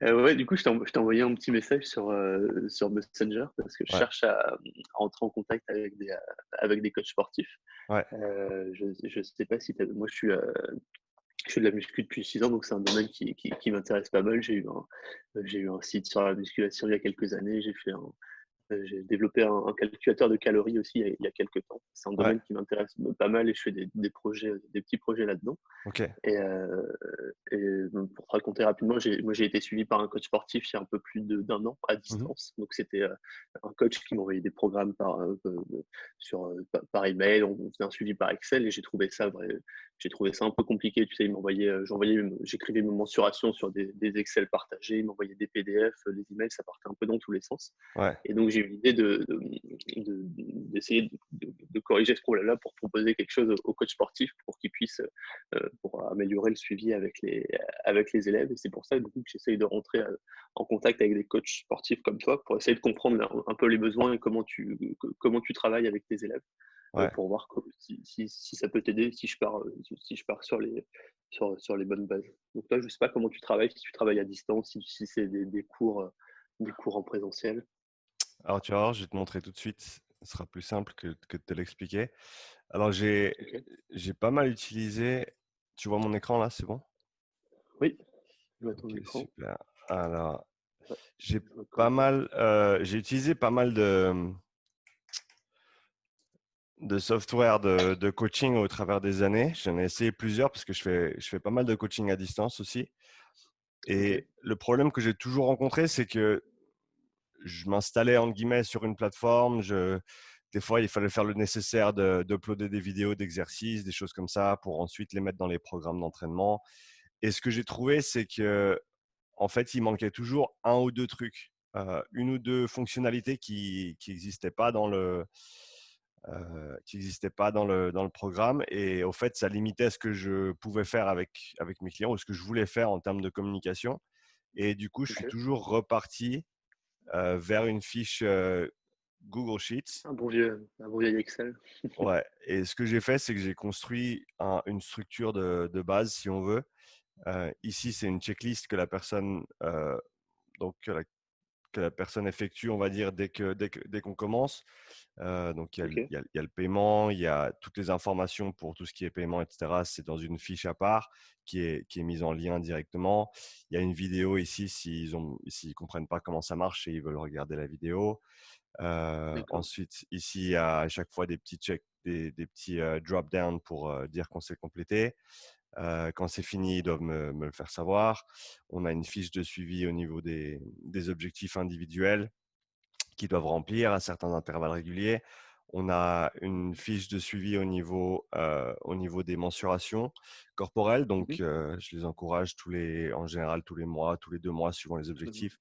Ouais, du coup, je t'ai envoyé un petit message sur Messenger parce que je Ouais, cherche à rentrer en contact avec des coachs sportifs. ouais, Je sais pas si moi, je fais de la muscu depuis 6 ans, donc c'est un domaine qui m'intéresse pas mal. J'ai eu un site sur la musculation il y a quelques années. J'ai développé un calculateur de calories aussi il y a quelques temps. C'est un ouais, domaine qui m'intéresse pas mal et je fais des projets, des petits projets là-dedans. ok, Et donc, pour te raconter rapidement, moi j'ai été suivi par un coach sportif il y a un peu plus d'un an à mhm, distance. Donc c'était un coach qui m'envoyait des programmes par email, on faisait un suivi par Excel et j'ai trouvé ça un peu compliqué. Tu sais, j'écrivais mes mensurations sur des Excel partagés, il m'envoyait des PDF, les emails, ça partait un peu dans tous les sens. ouais, Et donc j'ai eu l'idée d'essayer de corriger ce problème-là pour proposer quelque chose au coach sportif pour qu'il puisse pour améliorer le suivi avec les élèves. Et c'est pour ça du coup, que j'essaye de rentrer en contact avec des coachs sportifs comme toi pour essayer de comprendre un peu les besoins et comment tu travailles avec tes élèves ouais. pour voir si ça peut t'aider si je pars sur les bonnes bases. Donc toi, je ne sais pas comment tu travailles, si tu travailles à distance, si c'est des cours en présentiel. Alors, tu vas voir, je vais te montrer tout de suite. Ce sera plus simple que de te l'expliquer. Alors, Ok. j'ai pas mal utilisé. Tu vois mon écran là, c'est bon? Oui, je vois ton Ok, écran. super. Alors, Ouais, j'ai je vois comment. j'ai utilisé pas mal de software de coaching au travers des années. J'en ai essayé plusieurs parce que je fais pas mal de coaching à distance aussi. Ok, Et le problème que j'ai toujours rencontré, c'est que je m'installais entre guillemets sur une plateforme. Des fois, il fallait faire le nécessaire d'uploader des vidéos d'exercices, des choses comme ça, pour ensuite les mettre dans les programmes d'entraînement. Et ce que j'ai trouvé, c'est que en fait, il manquait toujours un ou deux trucs, une ou deux fonctionnalités qui n'existaient pas dans le programme. Et au fait, ça limitait ce que je pouvais faire avec mes clients ou ce que je voulais faire en termes de communication. Et du coup, je suis ok. toujours reparti vers une fiche Google Sheets. Un bon vieil Excel. Ouais. Et ce que j'ai fait, c'est que j'ai construit une structure de base, si on veut. Ici, c'est une checklist que la personne, que la personne effectue, on va dire, dès qu'on commence. Donc, Ok, il y a le paiement, il y a toutes les informations pour tout ce qui est paiement, etc. C'est dans une fiche à part qui est mise en lien directement. Il y a une vidéo ici s'ils comprennent pas comment ça marche et ils veulent regarder la vidéo. d'accord. Ensuite, ici, il y a à chaque fois des petits checks, des petits drop-down pour dire qu'on s'est complété. Quand c'est fini, ils doivent me le faire savoir. On a une fiche de suivi au niveau des objectifs individuels qu'ils doivent remplir à certains intervalles réguliers. On a une fiche de suivi au niveau des mensurations corporelles. Mhm. Donc, je les encourage en général tous les mois, tous les 2 mois, suivant les Mhm. objectifs,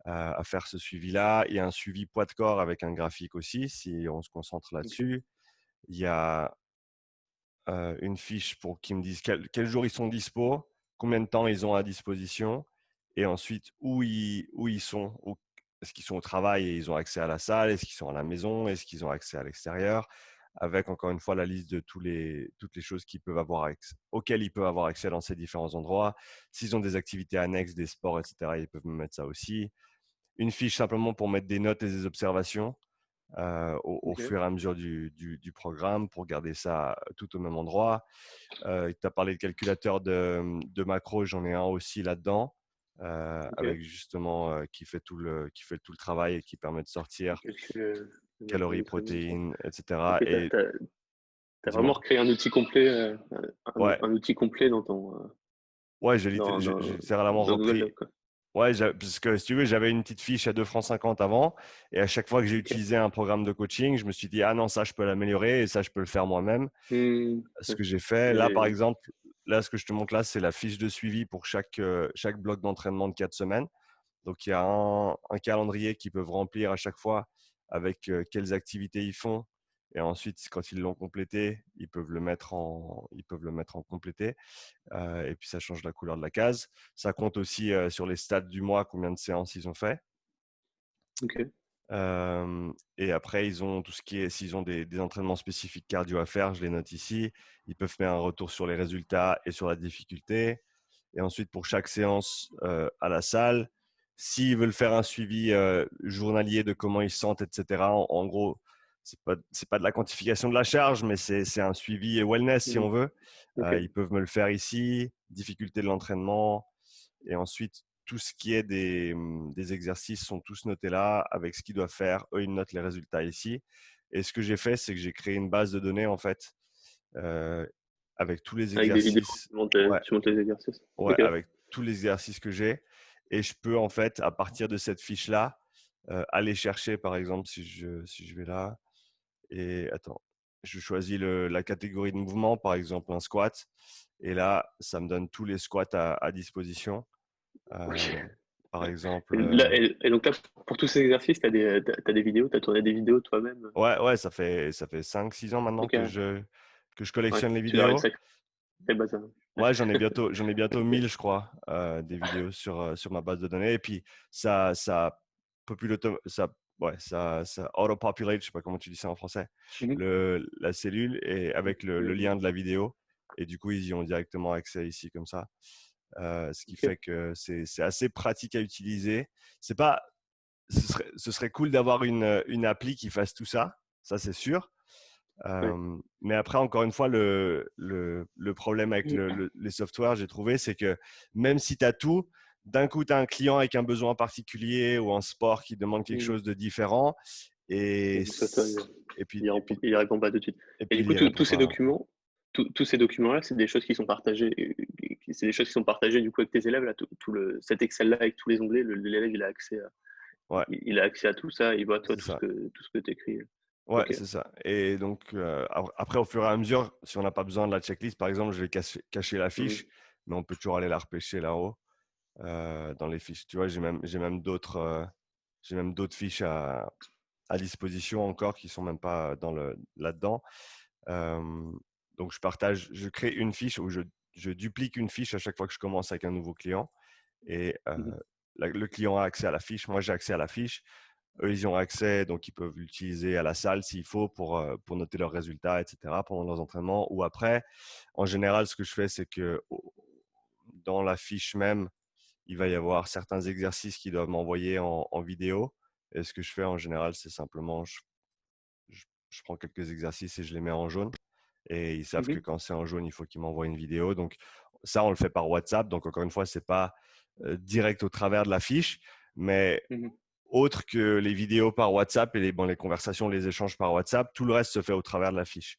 à faire ce suivi-là. Il y a un suivi poids de corps avec un graphique aussi, si on se concentre Ok, là-dessus. Il y a une fiche pour qu'ils me disent quel jour ils sont dispo, combien de temps ils ont à disposition, et ensuite où ils sont. Est-ce qu'ils sont au travail et ils ont accès à la salle? Est-ce qu'ils sont à la maison? Est-ce qu'ils ont accès à l'extérieur? Avec encore une fois la liste de toutes les choses auxquelles ils peuvent avoir accès dans ces différents endroits. S'ils ont des activités annexes, des sports, etc., ils peuvent me mettre ça aussi. Une fiche simplement pour mettre des notes et des observations au ok, fur et à mesure du programme pour garder ça tout au même endroit. Tu as parlé de calculateur de macros, j'en ai un aussi là-dedans, ok. avec justement qui fait tout le travail et qui permet de sortir Le calories, macronutriments, quoi. protéines, etc. Ok, Et t'as vraiment dis-moi. recréé un outil complet, Ouais, un outil complet ouais, j'ai littéralement dans Google repris. Docs, quoi. Ouais, parce que si tu veux, j'avais une petite fiche à 2,50 francs avant, et à chaque fois que j'ai Ok. utilisé un programme de coaching, je me suis dit, ah non, ça, je peux l'améliorer et ça, je peux le faire moi-même. Hmm, Ce ouais. que j'ai fait, là, par Et, exemple, là, ce que je te montre là, c'est la fiche de suivi pour chaque bloc d'entraînement de 4 semaines. Donc, il y a un calendrier qu'ils peuvent remplir à chaque fois avec quelles activités ils font. Et ensuite, quand ils l'ont complété, ils peuvent le mettre en complété. Et puis, ça change la couleur de la case. Ça compte aussi sur les stats du mois, combien de séances ils ont fait. ok, Et après, ils ont tout ce qui est, s'ils ont des entraînements spécifiques cardio à faire, je les note ici. Ils peuvent faire un retour sur les résultats et sur la difficulté. et ensuite pour chaque séance à la salle. S'ils veulent faire un suivi journalier de comment ils se sentent, etc., en gros, c'est pas de la quantification de la charge, mais c'est un suivi wellness si on Mhm. veut. Ok. Ils peuvent me le faire ici, difficulté de l'entraînement, et ensuite tout ce qui est des exercices sont tous notés là avec ce qu'ils doivent faire. Eux, ils notent les résultats ici. Et ce que j'ai fait, c'est que j'ai créé une base de données en fait euh, avec tous les Avec des vidéos, exercices. Ouais, tu montes les exercices. ouais, Ok. avec tous les exercices que j'ai. Et je peux en fait, à partir de cette fiche-là, aller chercher, par exemple, si je vais là, et attends, je choisis la catégorie de mouvement, par exemple un squat, et là, ça me donne tous les squats à disposition. Ok. Euh, par exemple, Et donc là, pour tous ces exercices, t'as des vidéos, t'as tourné des vidéos toi-même. ouais, ouais, ça fait 5 6 ans maintenant Ok. que je Ouais. collectionne les Tu as une vidéos. sacrée base. Hein. Ouais, j'en ai bientôt 1000, je crois, des vidéos sur ma base de données. Et puis, ça popule, ouais, ça auto-populate, je sais pas comment tu dis ça en français, Mhm. la cellule et avec le lien de la vidéo. Et du coup, ils y ont directement accès ici comme ça. Ce qui Ok. fait que c'est assez pratique à utiliser. C'est pas, ce serait cool d'avoir une appli qui fasse tout ça, ça c'est sûr. Ouais. Mais après, encore une fois, le problème avec les softwares, j'ai trouvé, c'est que même si tu as tout, d'un coup, tu as un client avec un besoin particulier ou un sport qui demande quelque Mhm. chose de différent et, Donc ça, et puis, et puis, il répond pas tout de suite. et Et puis du il coup, y répond tous ces pas. documents, tous ces documents-là, c'est des choses qui sont partagées. C'est des choses qui sont partagées du coup avec tes élèves là. Cet Excel-là avec tous les onglets, l'élève il a accès à, Ouais, il a accès à tout ça. Il voit toi c'est ça. tout ce que t'écris. Ouais, Ok. c'est ça. Et donc, après, au fur et à mesure, si on n'a pas besoin de la checklist, par exemple, je vais cacher la Mhm. fiche, mais on peut toujours aller la repêcher là-haut. Dans les fiches. Tu vois, j'ai même d'autres fiches à disposition encore qui sont même pas là-dedans. Euh, donc, je crée une fiche où je duplique une fiche à chaque fois que je commence avec un nouveau client. Et Mhm. le client a accès à la fiche, moi j'ai accès à la fiche. Eux, ils ont accès, donc ils peuvent l'utiliser à la salle s'il faut pour noter leurs résultats, etc., pendant leurs entraînements ou après. En général, ce que je fais, c'est que dans la fiche même, il va y avoir certains exercices qu'ils doivent m'envoyer en vidéo. Et ce que je fais en général, c'est simplement, je prends quelques exercices et je les mets en jaune. Et ils savent que Mhm. quand c'est en jaune, il faut qu'ils m'envoient une vidéo. Donc ça, on le fait par WhatsApp. Donc encore une fois, c'est pas direct au travers de la fiche, mais Mhm. autre que les vidéos par WhatsApp et les conversations, les échanges par WhatsApp, tout le reste se fait au travers de la fiche.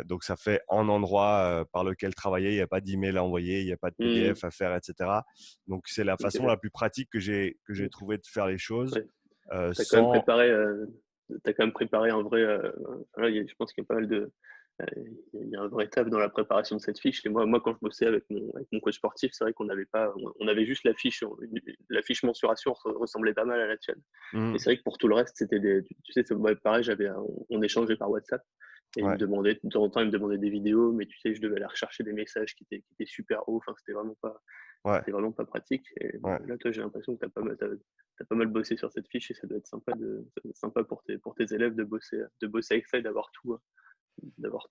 Donc, ça fait un endroit par lequel travailler. Il n'y a pas d'email à envoyer, il n'y a pas de Mhm. PDF à faire, etc. Donc, c'est la façon Ok. la plus pratique que j'ai trouvé de faire les choses Ouais. T'as quand même sans. préparé, t'as quand même préparé un vrai. Enfin, là, je pense qu'il y a pas mal de. Il y a un vrai taf dans la préparation de cette fiche. Et moi quand je bossais avec mon coach sportif, c'est vrai qu'on n'avait pas, on avait juste la fiche, la fiche mensuration ressemblait pas mal à la tienne. Mais Mhm. c'est vrai que pour tout le reste, c'était tu sais, ouais, pareil, on échangeait par WhatsApp et il me Ouais, demandait, de temps en temps, il me demandait des vidéos, mais tu sais, je devais aller rechercher des messages qui étaient super hauts. Enfin, ouais, c'était vraiment pas pratique. Et ouais. là, toi, j'ai l'impression que t'as pas mal bossé sur cette fiche et ça doit être sympa pour tes élèves de bosser avec ça et d'avoir tout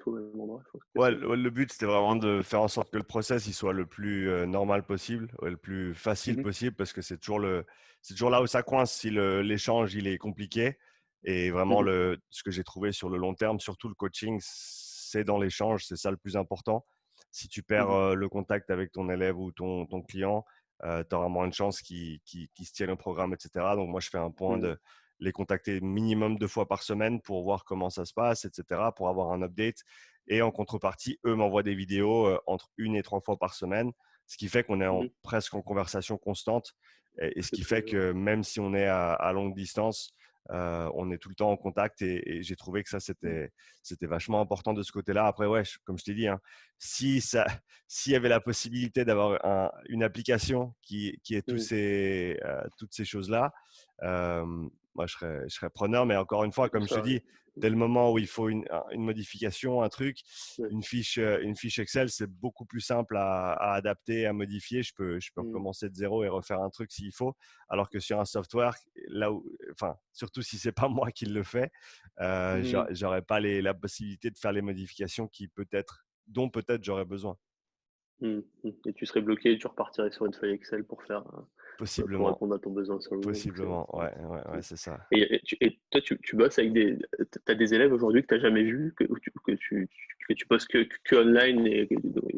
au même endroit. Je pense que Ouais, c'est. le but, c'était vraiment de faire en sorte que le process il soit le plus normal possible, ouais, le plus facile Mhm, possible, parce que c'est toujours là où ça coince si l'échange il est compliqué. Et vraiment, mhm, ce que j'ai trouvé sur le long terme, surtout le coaching, c'est dans l'échange, c'est ça le plus important. Si tu perds mhm, le contact avec ton élève ou ton client, tu auras moins de chances qu'il se tienne au programme, etc. Donc moi, je fais un point mhm, de les contacter minimum 2 fois par semaine pour voir comment ça se passe, etc., pour avoir un update. Et en contrepartie, eux m'envoient des vidéos entre 1 et 3 fois par semaine, ce qui fait qu'on est mhm. presque en conversation constante. Et ce C'est qui très fait bien. que même si on est à longue distance, on est tout le temps en contact. Et j'ai trouvé que ça, Mhm, c'était vachement important de ce côté-là. Après, ouais, comme je t'ai dit, hein, si ça, s'il y avait la possibilité d'avoir une application qui ait mhm. toutes ces choses-là, euh, moi, je serais preneur. Mais encore une fois, comme je te Ça, dis, dès le moment où il faut une modification, un truc, ouais. une fiche Excel, c'est beaucoup plus simple à adapter, à modifier. Je peux Mhm, recommencer de zéro et refaire un truc s'il faut. Alors que sur un software, là où, enfin, surtout si c'est pas moi qui le fais, mhm. j'aurais pas la possibilité de faire les modifications dont peut-être j'aurais besoin. Et tu serais bloqué et tu repartirais sur une feuille Excel pour Possiblement, répondre à ton besoin sur le moment. Donc possiblement. Ouais, ouais, ouais, c'est ça. et toi, tu bosses avec t'as des élèves aujourd'hui que tu n'as jamais vus, que tu bosses que online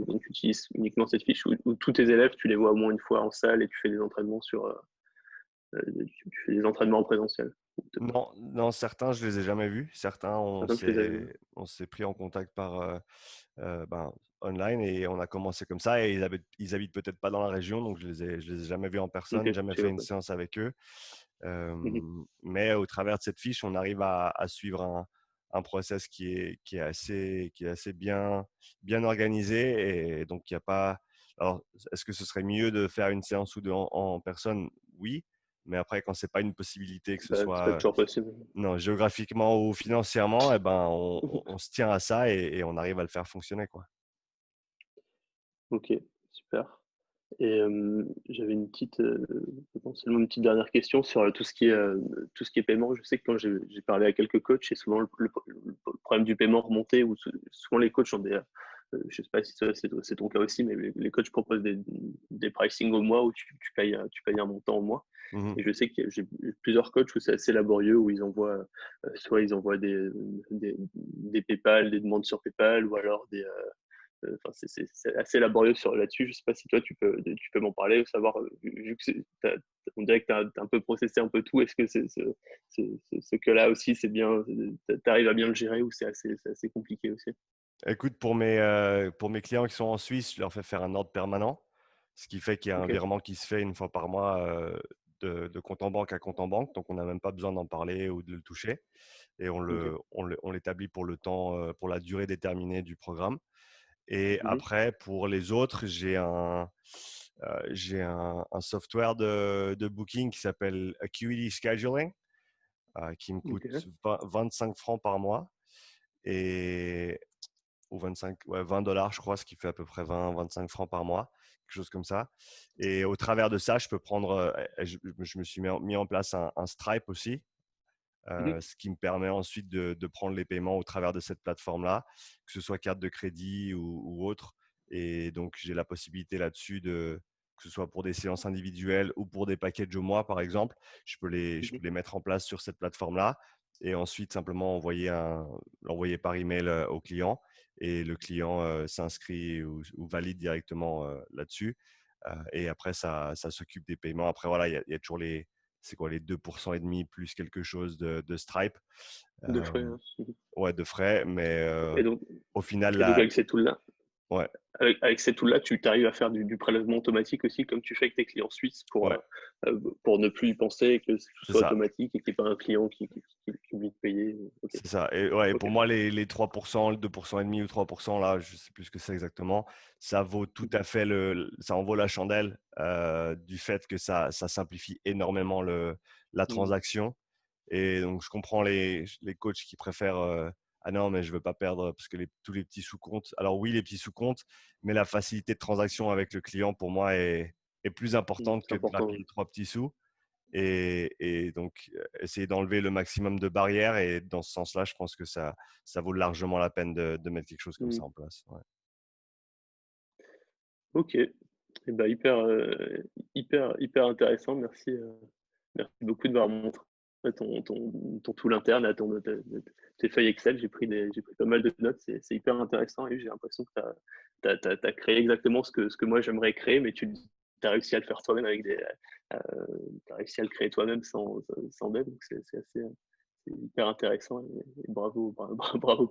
donc tu utilises uniquement cette fiche, ou tous tes élèves, tu les vois au moins une fois en salle et tu fais des entraînements tu fais des entraînements en présentiel. Non, non, certains, je les ai jamais vus. Certains, Certains, tu les as vus. on s'est pris en contact par ben, online et on a commencé comme ça. Et ils habitent peut-être pas dans la région, donc je les ai jamais vus en Ok, personne, jamais tu fait vois une pas. séance avec eux. Mhm. Mais au travers de cette fiche, on arrive à suivre un process qui est assez bien organisé. Et donc, il n'y a pas. Alors, est-ce que ce serait mieux de faire une séance ou deux en personne? Oui. Mais après, quand c'est pas une possibilité, que ce C'est pas soit toujours possible. non, géographiquement ou financièrement, eh ben, on se tient à ça et on arrive à le faire fonctionner, quoi. Ok, super. Et j'avais potentiellement une petite dernière question sur tout ce qui est paiement. Je sais que quand j'ai parlé à quelques coachs, c'est souvent le problème du paiement remonté, où souvent les coachs ont je sais pas si c'est ton cas aussi, mais les coachs proposent des pricing au mois où tu payes un montant au mois. Mhm, Et je sais que j'ai plusieurs coachs où c'est assez laborieux, où soit ils envoient des PayPal, des demandes sur PayPal, ou alors enfin, c'est assez laborieux là-dessus. Je sais pas si toi, tu peux m'en parler, savoir, vu que on dirait que tu as un peu processé un peu tout, est-ce que ce que-là aussi, tu arrives à bien le gérer, ou c'est assez compliqué aussi? Écoute, pour mes clients qui sont en Suisse, je leur fais faire un ordre permanent, ce qui fait qu'il y a un Ok, virement qui se fait une fois par mois de compte en banque à compte en banque. Donc, on n'a même pas besoin d'en parler ou de le toucher. Et ok. on l'établit pour le temps, pour la durée déterminée du programme. Et Mhm. après, pour les autres, un software de booking qui s'appelle Acuity Scheduling, qui me coûte Ok. 25 francs par mois. Et ou 25, ouais, 20 dollars, je crois, ce qui fait à peu près 25 francs par mois, quelque chose comme ça. Et au travers de ça, je peux prendre, je me suis mis en place un Stripe aussi, Mhm. ce qui me permet ensuite de prendre les paiements au travers de cette plateforme-là, que ce soit carte de crédit ou autre. Et donc, j'ai la possibilité là-dessus que ce soit pour des séances individuelles ou pour des packages au mois, par exemple, je Mhm. peux les mettre en place sur cette plateforme-là et ensuite simplement l'envoyer par email au client et le client s'inscrit ou valide directement là-dessus. Et après, ça s'occupe des paiements. Après, voilà, il y a toujours c'est quoi, les 2% et demi plus quelque chose de Stripe, De frais, euh, hein. Mhm. ouais, de frais, mais Et donc, au final, et donc là, avec ces tools-là, ouais, avec ces tools-là, tu arrives à faire du prélèvement automatique aussi, comme tu fais avec tes clients suisses, ouais, pour ne plus y penser, et que tout c'est soit ça. automatique et qu'il n'y ait pas un client qui oublie de payer. Ok, C'est ça. Et ouais, ok. pour moi, les 3%, le 2% et demi ou 3%, là, je sais plus ce que c'est exactement, ça vaut tout Mhm. à fait ça en vaut la chandelle du fait que ça simplifie énormément la Mhm. transaction. Et donc, je comprends les coachs qui préfèrent ah non, mais je veux pas perdre parce que tous les petits sous-comptes. Alors, oui, les petits sous-comptes, mais la facilité de transaction avec le client, pour moi, est plus importante C'est que de important. grappiller trois petits sous. Et donc, essayer d'enlever le maximum de barrières. Et dans ce sens-là, je pense que ça vaut largement la peine de mettre quelque chose comme ça Mhm. en place. Ouais. Ok. Eh ben, hyper intéressant. Merci beaucoup de m'avoir montré ton tool interne, tes feuilles Excel. J'ai pris pas mal de notes. C'est hyper intéressant et j'ai l'impression que tu as créé exactement ce que moi j'aimerais créer, mais tu as réussi à le faire toi-même t'as réussi à le créer toi-même sans aide. Donc c'est hyper intéressant et bravo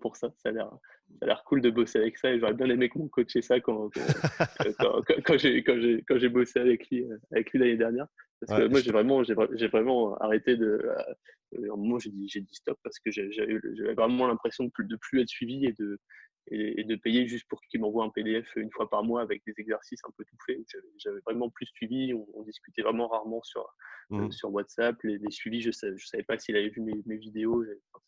pour ça. Ça a l'air cool de bosser avec ça et j'aurais bien aimé que mon coach ait ça quand j'ai bossé avec lui l'année dernière. Parce que Ouais, moi, j'ai vraiment arrêté à un moment, j'ai dit stop parce que j'avais vraiment l'impression de plus être suivi et de payer juste pour qu'il m'envoie un PDF une fois par mois avec des exercices un peu tout faits. J'avais vraiment plus suivi. On discutait vraiment rarement mhm. sur WhatsApp. Les suivis, je savais pas s'il avait vu mes vidéos. Enfin,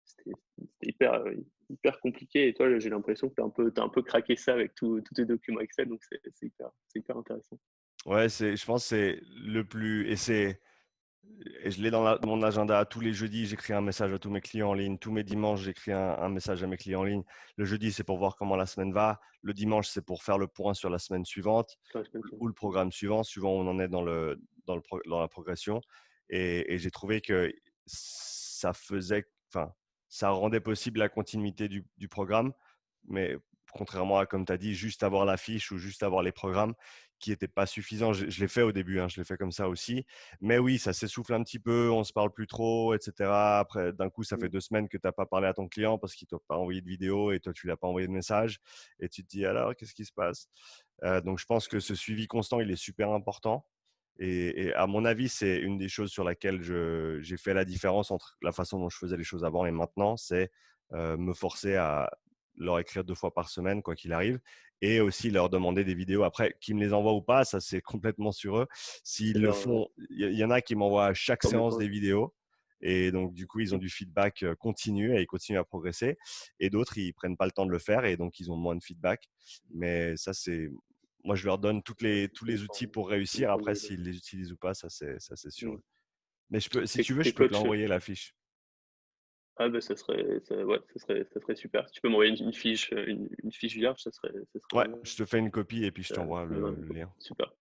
c'était hyper compliqué. Et toi, j'ai l'impression que t'as un peu craqué ça avec tous tes documents Excel. Donc, c'est hyper intéressant. Ouais, je pense que c'est le plus. Et je l'ai dans mon agenda. Tous les jeudis, j'écris un message à tous mes clients en ligne. Tous mes dimanches, j'écris un message à mes clients en ligne. Le jeudi, c'est pour voir comment la semaine va. Le dimanche, c'est pour faire le point sur la semaine suivante Sur la semaine suivante. ou le programme suivant, suivant où on en est dans la progression. Et j'ai trouvé que enfin, ça rendait possible la continuité du programme. Mais contrairement à, comme tu as dit, juste avoir la fiche ou juste avoir les programmes qui n'étaient pas suffisants. Je l'ai fait au début, je l'ai fait comme ça aussi. Mais oui, ça s'essouffle un petit peu, on ne se parle plus trop, etc. Après, d'un coup, ça fait 2 semaines que tu n'as pas parlé à ton client parce qu'il ne t'a pas envoyé de vidéo et toi, tu ne lui as pas envoyé de message. Et tu te dis, alors, qu'est-ce qui se passe? Donc, je pense que ce suivi constant, il est super important. Et à mon avis, c'est une des choses sur laquelle j'ai fait la différence entre la façon dont je faisais les choses avant et maintenant, c'est me forcer à leur écrire 2 fois par semaine, quoi qu'il arrive, et aussi leur demander des vidéos. Après, qu'ils me les envoient ou pas, ça c'est complètement sur eux. C'est S'ils le leur font, il y en a qui m'envoient à chaque forme de séance progrès. des vidéos. Et donc, du coup, ils ont du feedback continu et ils continuent à progresser. Et d'autres, ils prennent pas le temps de le faire et donc ils ont moins de feedback. Mais ça, moi, je leur donne tous les outils pour Ça réussir. dépend Après, s'ils les utilisent ou pas, ça, c'est sur Mm. eux. Mais si tu veux, Tes je peux te coachs, l'envoyer la fiche. ah bah ouais, ça serait super. Si tu peux m'envoyer une fiche vierge, ça serait Ouais, je te fais une copie et puis je ça, t'envoie ça me donnerait le beaucoup. lien. Super,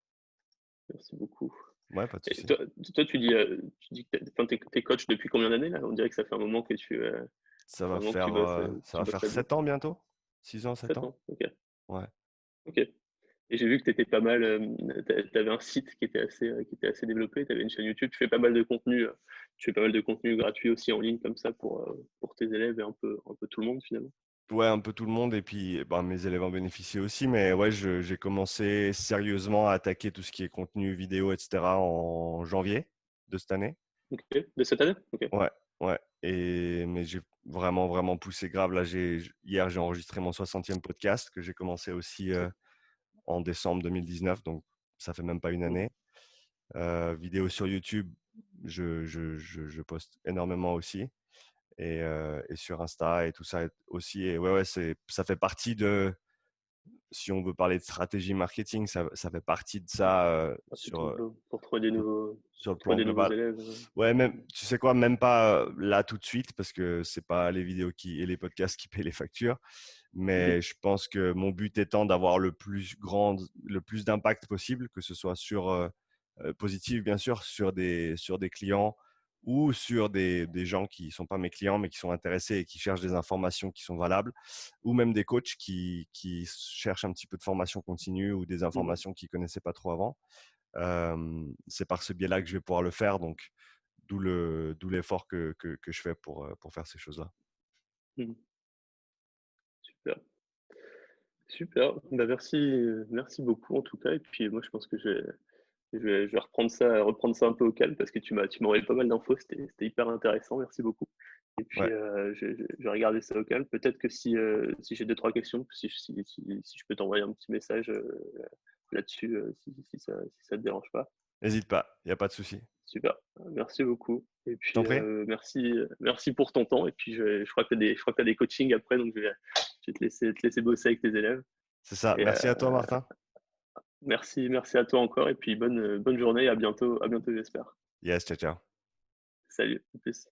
merci beaucoup. Ouais, pas de Et souci. toi, tu dis que enfin, t'es coach depuis combien d'années là? On dirait que ça fait un moment que ça fait un moment que Ça tu va bosses faire là-dedans. 7 ans bientôt. 6 ans, 7 7 ans. ans, ok, Ouais. ok. Et j'ai vu que tu étais pas mal, t'avais un site qui était assez développé, tu avais une chaîne YouTube, tu fais pas mal de contenu, tu fais pas mal de contenu gratuit aussi en ligne comme ça pour tes élèves et un peu tout le monde finalement. Ouais, un peu tout le monde et puis bah, mes élèves en bénéficient aussi. Mais ouais, j'ai commencé sérieusement à attaquer tout ce qui est contenu vidéo, etc. en janvier de cette année. Ok, de cette année? Ok. Ouais, ouais. Mais j'ai vraiment, vraiment poussé grave. Là, hier, j'ai enregistré mon 60e podcast que j'ai commencé aussi en décembre 2019. Donc, ça fait même pas une Mhm. année. Vidéo sur YouTube, je poste énormément aussi. Et sur Insta et tout ça aussi. Et ouais, ça fait partie si on veut parler de stratégie marketing, ça fait partie de ça Ah, c'est tout, pour trouver des sur le trouver plan des nouveaux global. élèves. Ouais, même, tu sais quoi, même pas là tout de suite, parce que c'est pas les vidéos et les podcasts qui paient les factures. Mhm. Mais je pense que mon but étant d'avoir le plus d'impact possible, que ce soit positif, bien sûr, sur des clients ou sur des gens qui ne sont pas mes clients, mais qui sont intéressés et qui cherchent des informations qui sont valables, ou même des coachs qui cherchent un petit peu de formation continue ou des Mhm. informations qu'ils ne connaissaient pas trop avant. C'est par ce biais-là que je vais pouvoir le faire. Donc, d'où l'effort que je fais pour faire ces choses-là. Mhm. Super. Super. Bah, merci beaucoup en tout cas. Et puis moi, je pense que je vais reprendre ça un peu au calme parce que tu m'as envoyé pas mal d'infos. C'était hyper intéressant. Merci beaucoup. Et puis, Ouais, je vais regarder ça au calme. Peut-être que si j'ai deux, trois questions, si je peux t'envoyer un petit message là-dessus, si ça te dérange pas. n'hésite pas, il n'y a pas de souci. Super. Merci beaucoup. Et Je t'en puis, prie. merci pour ton temps. Et puis, je crois que je crois que tu as des coachings après, donc je vais te laisser bosser avec tes élèves. C'est ça. Et Merci à toi, Martin. merci à toi encore. Et puis, bonne journée. À bientôt, j'espère. Yes, ciao, ciao. Salut. À plus.